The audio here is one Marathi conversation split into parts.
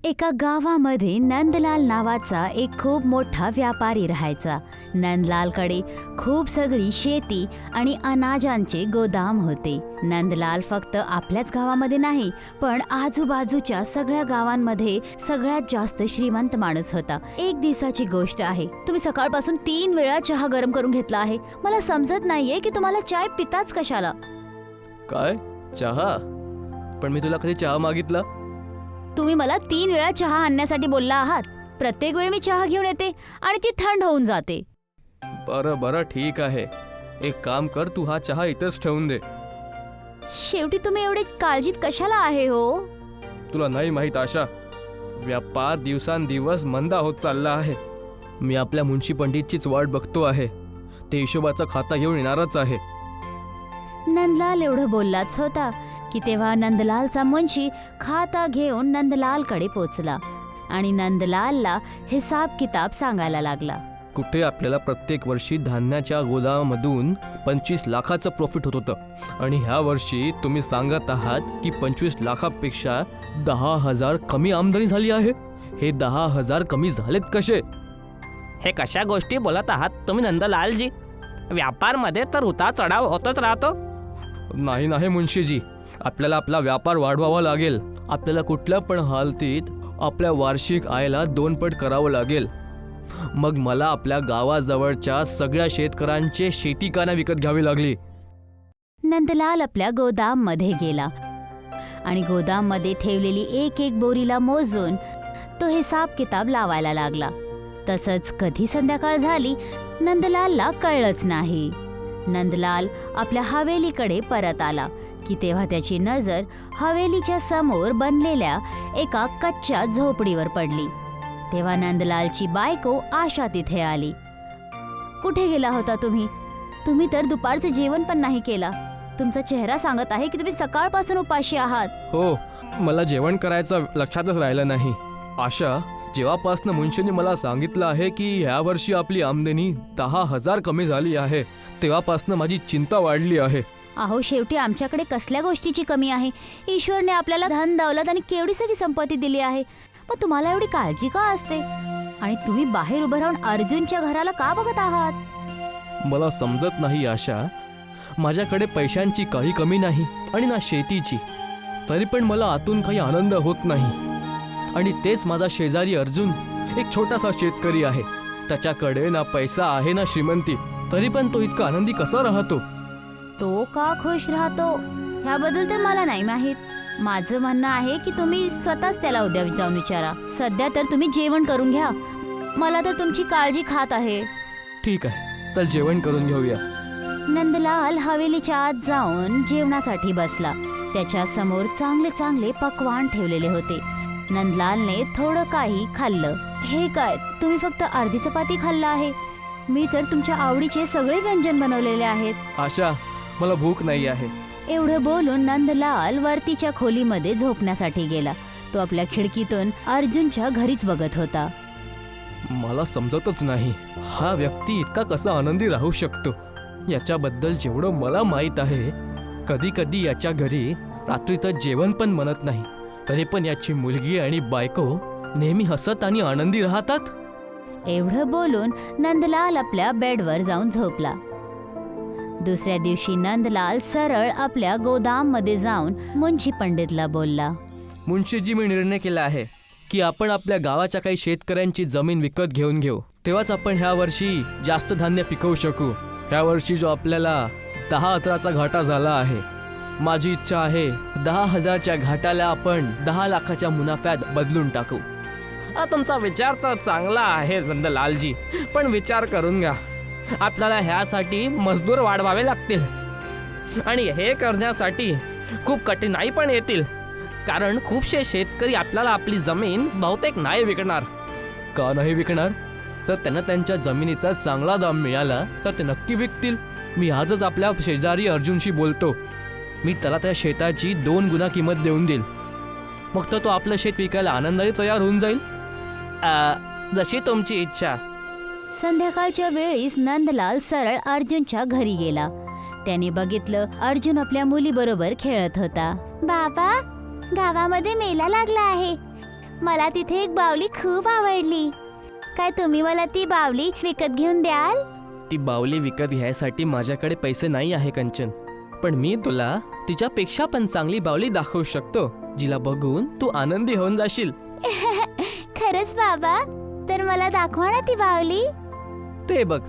एका गावामध्ये नंदलाल नावाचा एक खूप मोठा व्यापारी राहायचा. नंदलालकडे खूप सगळी शेती आणि अनाजांचे गोदाम होते. नंदलाल फक्त आपल्याच गावामध्ये नाही, पण आजूबाजूच्या सगळ्या गावांमध्ये सगळ्यात जास्त श्रीमंत माणूस होता. एक दिवसाची गोष्ट आहे. तुम्ही सकाळपासून 3 वेळा चहा गरम करून घेतला आहे. मला समजत नाहीये की तुम्हाला चाय पिताच कशाला. काय चहा? पण मी तुला कधी चहा मागितला? तुम्ही मला 3 वेळा चहा आणण्यासाठी बोलला आहात. प्रत्येक वेळी मी चहा घेऊन येते आणि ती थंड होऊन जाते. बरं बरं ठीक आहे. एक काम कर, तू हा चहा इथंच ठेवून दे. शेवटी तुम्ही एवढे काळजीत कशाला आहे हो? तुला नाही माहीत आशा, व्यापार दिवसांदिवस मंदा होत चालला आहे. मी आपल्या मुंशी पंडितचीच वाट बघतो आहे. ते हिशोबाचा खाता घेऊन येणारच आहे. नंदलाल एवढं बोललाच होता की तेव्हा नंदलालचा मुंशी खाता घेऊन नंदलालकडे पोचला आणि नंदलालला हिसाब किताब सांगायला लागला. कुठे आपल्याला प्रत्येक वर्षी धान्याच्या गोदामामधून 25 लाखाचं प्रॉफिट होत होतं आणि ह्या वर्षी तुम्ही सांगत आहात की 25 लाखापेक्षा 10,000 कमी आमदानी झाली आहे. हे 10,000 कमी झालेत कसे? हे कशा गोष्टी बोलत आहात तुम्ही नंदलालजी? व्यापारमध्ये तर उतार चढाव होतच राहतो. नाही नाही मुंशीजी, आपल्याला आपला व्यापार वाढवावा लागेल. आपल्याला कुठल्या पण हालतीत आपल्या वार्षिक आयला 2 पट करावं लागेल. मग मला आपल्या गावाजवळच्या सगळ्या शेतकऱ्यांचे शेतीकाना विकत घ्यावी लागली. नंदलाल आपल्या गोदाममध्ये गेला आणि गोदाममध्ये ठेवलेली एक एक बोरीला मोजून तो हिसाब किताब लावायला लागला. तसंच कधी संध्याकाळ झाली नंदलालला कळलंच नाही. नंदलाल आपल्या हवेलीकडे परत आला की तेव्हा त्याची नजर हवेलीच्या समोर बनलेल्या एका कच्च्या झोपडीवर पडली. तेव्हा नंदलालची बायको आशा तिथे आली. कुठे गेला होता तुम्ही? तुम्ही तर दुपारचं जेवण पण नाही केला. तुमचा चेहरा सांगत आहे की तुम्ही सकाळपासून उपाशी आहात. हो, मला जेवण करायचं लक्षातच राहिलं नाही. आशा, जेव्हापासनं मुंशींनी मला सांगितलं आहे की ह्या वर्षी आपली आमदनी 10,000 कमी झाली आहे, तेव्हापासनं माझी चिंता वाढली आहे. अहो, शेवटी आमच्याकडे कसल्या गोष्टीची कमी आहे? ईश्वरने आपल्याला धन दौलत आणि केवढी सगळी संपत्ती दिली आहे. पण तुम्हाला एवढी काळजी का असते? आणि तुम्ही बाहेर उभं राहून अर्जुनच्या घराला का बघत आहात? मला समजत नाही आशा. माझ्याकडे पैशांची काही कमी नाही आणि ना शेतीची, तरी पण मला आतून काही आनंद होत नाही. आणि तेच माझा शेजारी अर्जुन, एक छोटासा शेतकरी आहे. त्याच्याकडे ना पैसा आहे ना श्रीमंती, तरी पण तो इतका आनंदी कसा राहतो? तो का खुश राहतो ह्याबद्दल तर मला नाही माहीत. माझं म्हणणं आहे की तुम्ही स्वतःच त्याला उद्या जाऊन विचारा. सध्या तर तुम्ही जेवण करून घ्या. मला तर तुमची काळजी खात आहे. ठीक आहे, चल जेवण करून घेऊया. नंदलाल हवेलीच्या आत जाऊन जेवणासाठी बसला. त्याच्या समोर चांगले चांगले पक्वान ठेवलेले होते. नंदलालने थोडं काही खाल्लं. हे काय, तुम्ही फक्त अर्धी चपाती खाल्ला आहे? मी तर तुमच्या आवडीचे सगळे व्यंजन बनवलेले आहेत. आशा, मला भूक नाही आहे. एवढं बोलून नंदलाल वरतीच्या खोलीमध्ये झोपण्यासाठी गेला. तो आपल्या खिडकीतून अर्जुनच्या घरीच बघत होता. मला समजतच नाही, हा व्यक्ती इतका कसा आनंदी राहू शकतो. याच्याबद्दल जेवढं मला माहीत आहे, कधी कधी याच्या घरी रात्रीचं जेवण पण बनत नाही, तरी पण याची मुलगी आणि बायको नेहमी हसत आणि आनंदी राहतात. एवढं बोलून नंदलाल आपल्या बेडवर जाऊन झोपला. दुसऱ्या दिवशी नंदलाल सरळ आपल्या गोदाममध्ये जाऊन मुंशी पंडितला बोलला. मुंशीजी, मी निर्णय केला आहे की आपण आपल्या गावाच्या काही शेतकऱ्यांची जमीन विकत घेऊन घेऊ. तेव्हाच आपण ह्या वर्षी जास्त धान्य पिकवू शकू. ह्या वर्षी जो आपल्याला 10,000चा घाटा झाला आहे, माझी इच्छा आहे 10,000च्या घाटाला आपण 10 लाखाच्या मुनाफ्यात बदलून टाकू. तुमचा विचार तर चांगला आहे नंदलालजी, पण विचार करून घ्या, आपल्याला ह्यासाठी मजदूर वाढवावे लागतील आणि हे करण्यासाठी खूप कठीणाई पण येतील, कारण खूपसे शेतकरी आपल्याला आपली जमीन बहुतेक नाही विकणार. का नाही विकणार? जर त्यांना त्यांच्या जमिनीचा चांगला दाम मिळाला तर ते नक्की विकतील. मी आजच आपल्या शेजारी अर्जुनशी बोलतो. मी त्याला त्या शेताची 2 गुणा किंमत देऊन देईल. मग तो आपलं शेत विकायला आनंदाने तयार होऊन जाईल. जशी तुमची इच्छा. संध्याकाळच्या वेळीस नंदलाल सरळ अर्जुनच्या घरी गेला. त्याने बघितलं अर्जुन आपल्या मुलीबरोबर खेळत होता. बाबा, गावामध्ये मेला लागला आहे. मला तिथे एक बावली खूप आवडली. काय तुम्ही मला ती बावली विकत घेऊन द्याल? ती बावली विकत घ्यायसाठी माझ्याकडे पैसे नाही आहे कंचन, पण मी तुला तिच्यापेक्षा पण चांगली बावली दाखवू शकतो, जिला बघून तू आनंदी होऊन जाशील. खरंच बाबा? तर मला दाखवा ना ती बावली. ते बघ,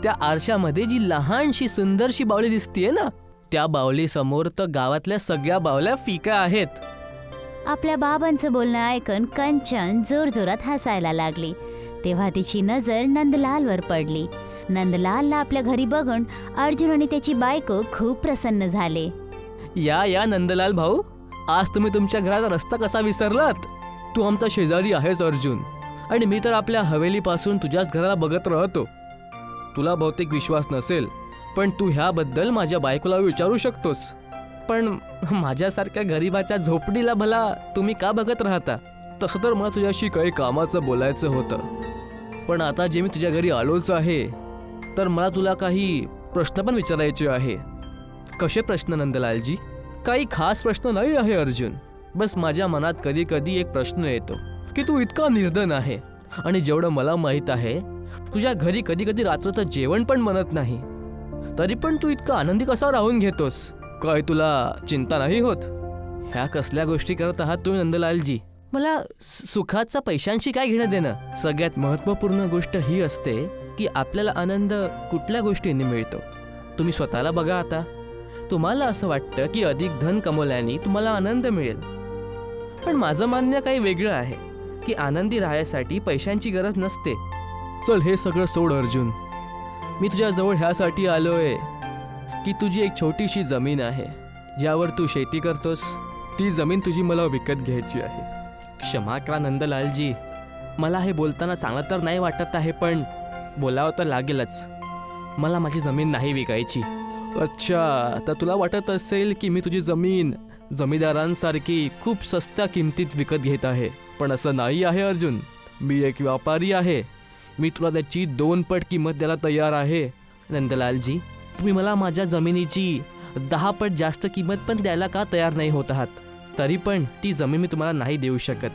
त्या आरशामध्ये जी लहानशी सुंदरशी बावली दिसतीये ना, त्या बावली समोर तर गावातल्या सगळ्या बावल्या फिका आहेत. आपल्या बाबांचं बोलणं ऐकून कंचन जोरजोरात हसायला लागली. तेव्हा तिची नजर नंदलालवर पडली. नंदलालला आपल्या घरी बघून अर्जुन आणि त्याची बायको खूप प्रसन्न झाले. या नंदलाल भाऊ, आज तुम्ही तुमच्या घराचा रस्ता कसा विसरलात? तू आमचा शेजारी आहेस अर्जुन, आणि मी तर आपल्या हवेलीपासून तुझ्याच घराला बघत राहतो. तुला बहुतेक विश्वास नसेल, पण तू ह्याबद्दल माझ्या बायकोला विचारू शकतोस. पण माझ्यासारख्या गरीबाच्या झोपडीला भला तुम्ही का बघत राहता? तसं तर मला तुझ्याशी काही कामाचं बोलायचं होतं, पण आता जे मी तुझ्या घरी आलोच आहे, तर मला तुला काही प्रश्न पण विचारायचे आहे. कसे प्रश्न नंदलालजी? काही खास प्रश्न नाही आहे अर्जुन. बस माझ्या मनात कधी कधी एक प्रश्न येतो की तू इतका निर्धन आहे, आणि जेवढं मला माहीत आहे तुझ्या घरी कधी कधी रात्रचं जेवण पण बनत नाही, तरी पण तू इतका आनंदी कसा राहून घेतोस? काय तुला चिंता नाही होत? ह्या कसल्या गोष्टी करत आहात तुम्ही नंदलालजी? मला सुखाचा पैशांशी काय घेणं देणं? सगळ्यात महत्त्वपूर्ण गोष्ट ही असते की आपल्याला आनंद कुठल्या गोष्टींनी मिळतो. तुम्ही स्वतःला बघा आता. तुम्हाला असं वाटतं की अधिक धन कमवल्याने तुम्हाला आनंद मिळेल, पण माझं मान्य काही वेगळं आहे की आनंदी राहण्यासाठी पैशांची गरज नसते. चल हे सगळं सोड अर्जुन. मी तुझ्याजवळ ह्यासाठी आलोय की तुझी एक छोटीशी जमीन आहे ज्यावर तू शेती करतोस. ती जमीन तुझी मला विकत घ्यायची आहे. क्षमा करा नंदलालजी, मला हे बोलताना चांगलं तर नाही वाटत आहे, पण बोलावं तर लागेलच. मला माझी जमीन नाही विकायची. अच्छा, तर तुला वाटत असेल की मी तुझी जमीन जमीनदारांसारखी खूप सस्त्या किमतीत विकत घेत आहे, पण असं नाही आहे अर्जुन. मी एक व्यापारी आहे. मी तुला त्याची 2 पट किंमत द्यायला तयार आहे. नंदलालजी, तुम्ही मला माझ्या जमिनीची 10 पट जास्त किंमत पण द्यायला का तयार नाही होत आहात? तरी पण ती जमीन मी तुम्हाला नाही देऊ शकत.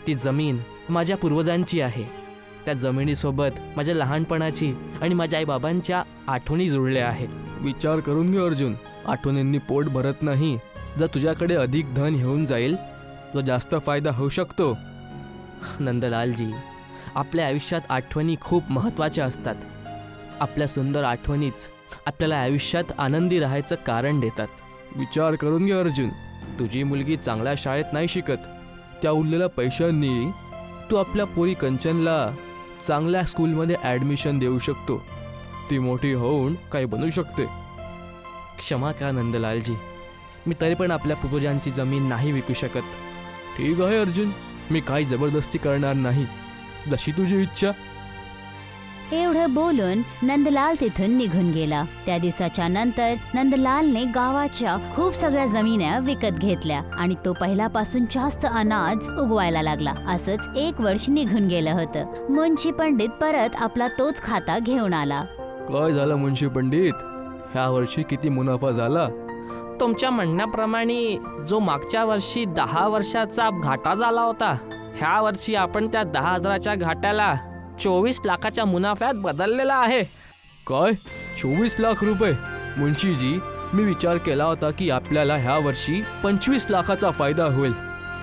ती जमीन माझ्या पूर्वजांची आहे. त्या जमिनीसोबत माझ्या लहानपणाची आणि माझ्या आईबाबांच्या आठवणी जुळल्या आहेत. विचार करून घे अर्जुन, आठवणींनी पोट भरत नाही. जर तुझ्याकडे अधिक धन येऊन जाईल तर जास्त फायदा होऊ शकतो. नंदलालजी, आपल्या आयुष्यात आठवणी खूप महत्त्वाच्या असतात. आपल्या सुंदर आठवणीच आपल्याला आयुष्यात आनंदी राहायचं कारण देतात. विचार करून घे अर्जुन, तुझी मुलगी चांगल्या शाळेत नाही शिकत. त्या उरलेल्या पैशांनी तू आपल्या पोरी कंचनला चांगल्या स्कूलमध्ये ॲडमिशन देऊ शकतो. ती मोठी होऊन काही बनू शकते. क्षमा करा नंदलालजी, मी तरी पण आपल्या पूर्वजांची जमीन नाही विकू शकत. ठीक आहे अर्जुन, मी काही जबरदस्ती करणार नाही. जशी तुझी इच्छा. एवढं बोलून नंदलाल तिथून निघून गेला. त्या दिवसाच्या नंतर नंदलालने गावाच्या खूप सगळ्या जमिन्या विकत घेतल्या आणि तो पहिल्यापासून जास्त अनाज उगवायला लागला. असंच 1 वर्ष निघून गेलं होतं. मुंशी पंडित परत आपला तोच खाता घेऊन आला. काय झालं मुंशी पंडित? ह्या वर्षी किती मुनाफा झाला? तुमच्या म्हणण्याप्रमाणे जो मागच्या वर्षी 10 वर्षाचा घाटा झाला होता, ह्या वर्षी आपण त्या 10,000च्या घाट्याला 24 लाखाच्या मुनाफ्यात बदललेला आहे. काय? 24 लाख रुपये? मुंशीजी, मी विचार केला होता की आपल्याला ह्या वर्षी 25 लाखाचा फायदा होईल.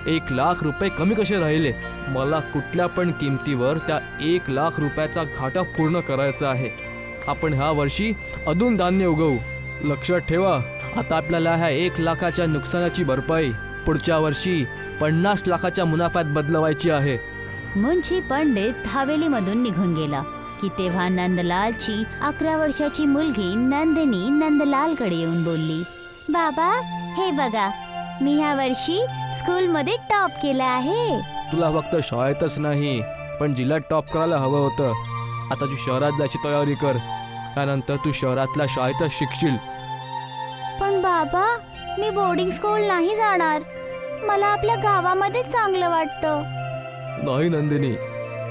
1 लाख रुपये कमी कसे राहिले? मला कुठल्या पण किमतीवर त्या 1 लाख रुपयाचा घाटा पूर्ण करायचा आहे. आपण ह्या वर्षी अजून धान्य उगवू. लक्षात ठेवा, आता आपल्याला ह्या 1 लाखाच्या नुकसानाची भरपाई पुढच्या वर्षी 50 लाखाच्या मुनाफ्यात बदलवायची आहे. मुंशी पंडित हवेलीमधून निघून गेला की तेव्हा नंदलालची 11 वर्षाची मुलगी नंदिनी नंदलालकडे येऊन बोलली, बाबा हे बघा, मी ह्या वर्षी स्कूलमध्ये टॉप केलं आहे. तुला फक्त शाळेतच नाही, पण जिल्ह्यात टॉप करायला हवं होतं. आता तू शहरात जायची तयारी कर. त्यानंतर तू शहरातल्या शाळेतच शिकशील. पण बाबा, मी बोर्डिंग स्कूल नाही जाणार. मला आपल्या गावामध्ये चांगलं वाटतं. नाही नंदिनी,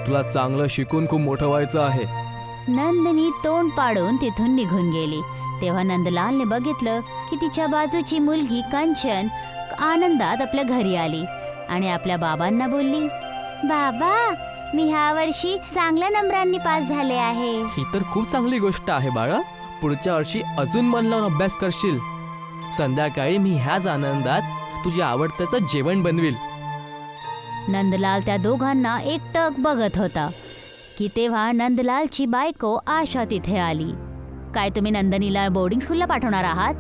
तुला चांगलं शिकून खूप मोठं व्हायचं आहे. नंदिनी तोंड पाडून तिथून निघून गेली. तेव्हा नंदलालने बघितलं की तिच्या बाजूची मुलगी कंचन आनंदात आपल्या घरी आली आणि आपल्या बाबांना बोलली, बाबा, मी ह्या वर्षी चांगल्या नंबरांनी पास झाले आहे. ही तर खूप चांगली गोष्ट आहे बाळा. पुढच्या वर्षी अजून मन लावून अभ्यास करशील. संध्याकाळी मी ह्याच आनंदात तुझ्या आवडत्याचं जेवण बनवील. नंदलाल त्या दोघांना एकटक बघत होता की तेव्हा नंदलालची बायको आशा तिथे आली. काय तुम्ही नंदनीला बोर्डिंग स्कूलला पाठवणार आहात?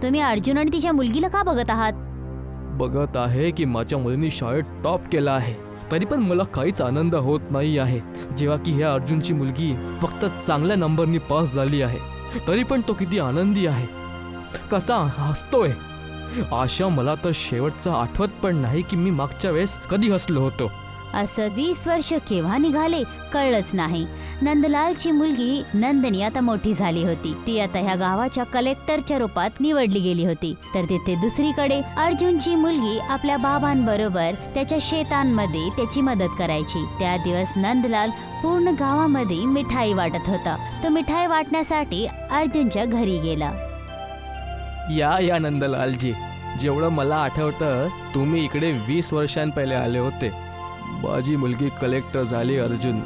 तुम्ही अर्जुन आणि तिच्या मुलगीला का बघत आहात? बघत आहे की माझ्या मुलीने शाळेत टॉप केला आहे, तरी पण मला काहीच आनंद होत नाही आहे. जेव्हा की ह्या अर्जुनची मुलगी फक्त चांगल्या नंबरनी पास झाली आहे, तरी पण तो किती आनंदी आहे, कसा हसतोय. आशा, मला तर शेवटचं आठवत पण नाही की मी मागच्या वेळेस कधी हसलो होतो. असं 20 वर्ष केव्हा निघाले कळलंच नाही. नंदलालची मुलगी नंदनी आता मोठी झाली होती. ती आता ह्या गावाच्या कलेक्टरच्या रूपात निवडली गेली होती. तर तिथे दुसरीकडे अर्जुनची मुलगी आपल्या बाबांबरोबर त्याच्या शेतांमध्ये त्याची मदत करायची. त्या दिवस नंदलाल पूर्ण गावामध्ये मिठाई वाटत होता. तो मिठाई वाटण्यासाठी अर्जुनच्या घरी गेला. या नंदलालजी, जेवढं मला आठवतं तुम्ही इकडे 20 वर्षांपहिले आले होते. माझी मुलगी कलेक्टर झाली अर्जुन,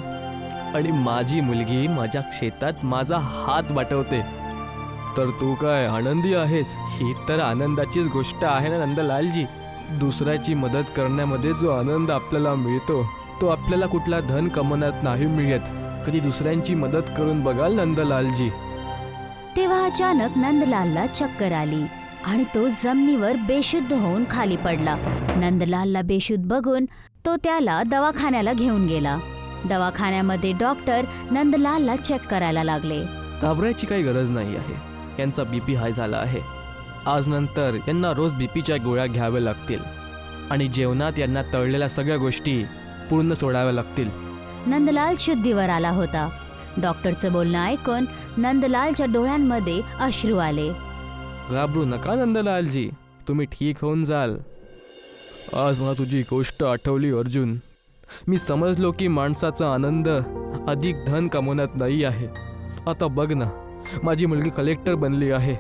आणि माझी मुलगी माझ्या शेतात माझा हात वाटवते. तर तू काय आनंदी आहेस? ही तर आनंदाचीच गोष्ट आहे ना नंदलालजी. दुसऱ्याची मदत करण्यामध्ये जो आनंद आपल्याला मिळतो तो आपल्याला कुठला धन कमवण्यात नाही मिळत. कधी दुसऱ्यांची मदत करून बघाल नंदलालजी. तेव्हा अचानक नंदलालला चक्कर आली आणि तो जमिनीवर बेशुद्ध होऊन खाली पडला. नंदलालला बेशुद्ध बघून तो त्याला दवाखान्याला घेऊन गेला. दवाखान्यामध्ये डॉक्टर नंदलालला चेक करायला लागले. घाबरायची काही गरज नाही आहे. यांचा बीपी हाय झाला आहे. आज नंतर यांना रोज बीपीच्या गोळ्या घ्याव्या लागतील आणि जेवणात यांना तळलेल्या सगळ्या गोष्टी पूर्ण सोडाव्या लागतील. नंदलाल शुद्धीवर आला होता. डॉक्टरचं बोलणं ऐकून नंदलालच्या डोळ्यांमध्ये अश्रू आले. घाबरू नका नंदलालजी, तुम्ही ठीक होऊन जाल. आज मला तुझी गोष्ट आठवली अर्जुन. मी समजलो की माणसाचा आनंद अधिक धन कमवण्यात नाही आहे. आता बघ ना, माझी मुलगी कलेक्टर बनली आहे.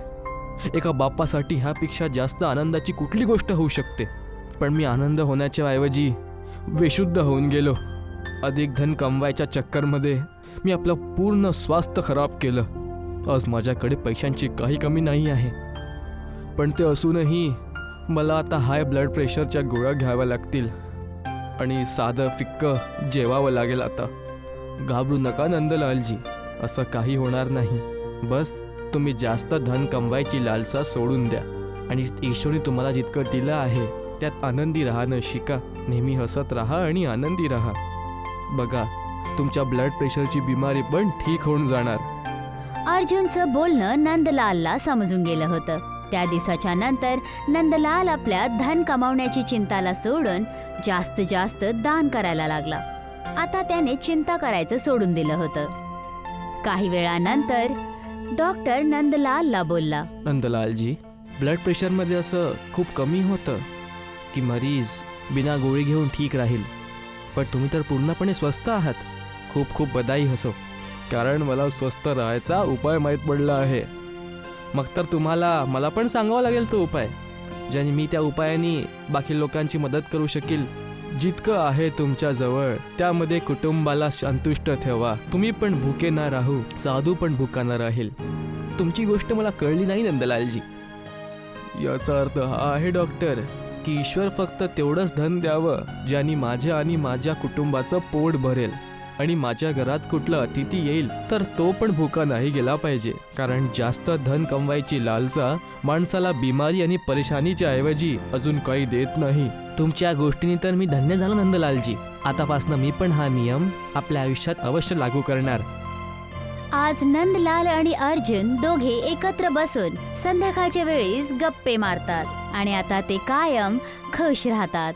एका बापासाठी ह्यापेक्षा जास्त आनंदाची कुठली गोष्ट होऊ शकते? पण मी आनंद होण्याच्या ऐवजी बेशुद्ध होऊन गेलो. अधिक धन कमवायच्या चक्करमध्ये मी आपलं पूर्ण स्वास्थ्य खराब केलं. आज माझ्याकडे पैशांची काही कमी नाही आहे, पण ते असूनही मला आता हाय ब्लड प्रेशरच्या गोळ्या घ्याव्या लागतील आणि साधं फिक्कं जेवावं लागेल आता. घाबरू नका नंदलालजी, असं काही होणार नाही. बस तुम्ही जास्त धन कमवायची लालसा सोडून द्या आणि ईश्वरी तुम्हाला जितकं दिलं आहे त्यात आनंदी राहणं शिका. नेहमी हसत राहा आणि आनंदी राहा. बघा, तुमच्या ब्लड प्रेशरची बिमारी पण ठीक होऊन जाणार. अर्जुनचं बोलणं नंदलालला समजून गेलं होतं. त्या दिवसाच्या नंतर नंदलाल आपल्या धन कमावण्याची चिंताला सोडून जास्त जास्त दान करायला लागला. आता त्याने चिंता करायचं सोडून दिलं होतं. काही वेळानंतर डॉक्टर नंदलालला बोलला, नंदलालजी, ब्लड प्रेशरमध्ये असं खूप कमी होतं की मरीज बिना गोळी घेऊन ठीक राहील. पण तुम्ही तर पूर्णपणे स्वस्थ आहात. खूप खूप बधाई हसो, कारण मला स्वस्थ राहायचा उपाय माहीत पडला आहे. मग तर मला पण सांगावा लागेल तो उपाय, ज्याने मी त्या उपायाने बाकी लोकांची मदत करू शकेल. जितकं आहे तुमच्याजवळ त्यामध्ये कुटुंबाला संतुष्ट ठेवा. तुम्ही पण भुके ना राहू, साधू पण भुका ना राहील. तुमची गोष्ट मला कळली नाही नंदलालजी. याचा अर्थ हा आहे डॉक्टर की ईश्वर फक्त तेवढंच धन द्यावं ज्याने माझ्या आणि माझ्या कुटुंबाचं पोट भरेल, आणि माझ्या घरात कुठला अतिथी येईल तर तो पण भुका नाही गेला पाहिजे. कारण जास्त धन कमवायची लालसा माणसाला बिमारी आणि परेशानीच्या ऐवजी अजून काही देत नाही. तुमच्या गोष्टीने तर मी धन्य झालो नंदलालजी. आतापासून मी पण हा नियम आपल्या आयुष्यात अवश्य लागू करणार. आज नंदलाल आणि अर्जुन दोघे एकत्र बसून संध्याकाळच्या वेळेस गप्पे मारतात आणि आता ते कायम खुश राहतात.